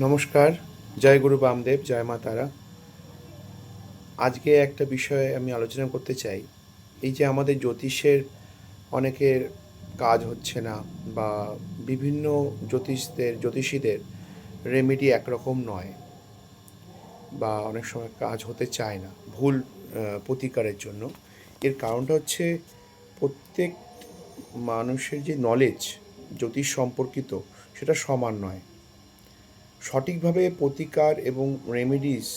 নমস্কার। জয় গুরু বামদেব, জয় মা তারা। আজকে একটা বিষয়ে আমি আলোচনা করতে চাই। এই যে আমাদের জ্যোতিষের অনেকের কাজ হচ্ছে না, বা বিভিন্ন জ্যোতিষীদের রেমেডি একরকম নয়, বা অনেক সময় কাজ হতে চায় না ভুল প্রতিকারের জন্য। এর কারণটা হচ্ছে প্রত্যেক মানুষের যে নলেজ জ্যোতিষ সম্পর্কিত, সেটা সমান নয়। সঠিকভাবে প্রতিকার এবং রেমেডিস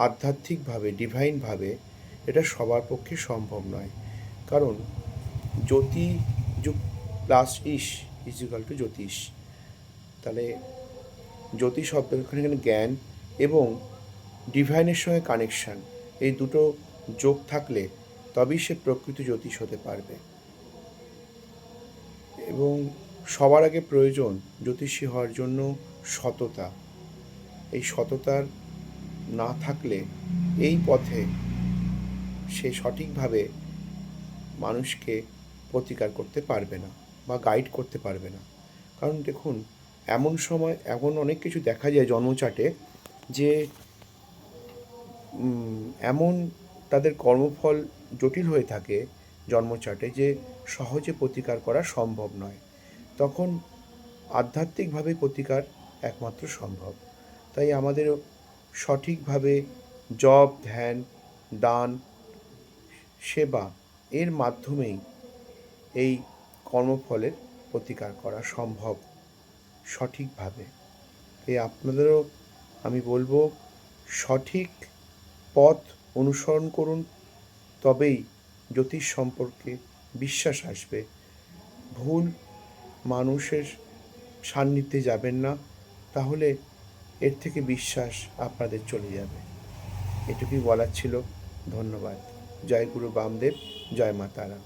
আধ্যাত্মিকভাবে, ডিভাইনভাবে, এটা সবার পক্ষে সম্ভব নয়। কারণ জ্যোতি যুগ প্লাস ইজ ইকাল টু জ্যোতিষ। তাহলে জ্যোতিষ শব্দের এখানে জ্ঞান এবং ডিভাইনের সঙ্গে কানেকশান, এই দুটো যোগ থাকলে তবেই সে প্রকৃত জ্যোতিষ হতে পারবে। এবং সবার আগে প্রয়োজন জ্যোতিষী হওয়ার জন্য সততা। এই সততার না থাকলে এই পথে সে সঠিকভাবে মানুষকে প্রতিকার করতে পারবে না বা গাইড করতে পারবে না। কারণ দেখুন, এমন অনেক কিছু দেখা যায় জন্মচাটে, যে এমন তাদের কর্মফল জটিল হয়ে থাকে জন্মচাটে, যে সহজে প্রতিকার করা সম্ভব নয়। তখন আধ্যাত্মিকভাবে প্রতিকার একমাত্র সম্ভব। তাই আমাদের সঠিকভাবে জপ, ধ্যান, দান, সেবা এর মাধ্যমেই এই কর্মফলের প্রতিকার করা সম্ভব সঠিকভাবে। তাই আপনাদেরও আমি বলবো, সঠিক পথ অনুসরণ করুন, তবেই জ্যোতিষ সম্পর্কে বিশ্বাস আসবে। ভুল মানুষের সান্নিধ্যে যাবেন না, তাহলে এর থেকে বিশ্বাস আপনাদের চলে যাবে। এটুকুই বলার ছিল। ধন্যবাদ। জয় গুরু বামদেব, জয় মা তারা।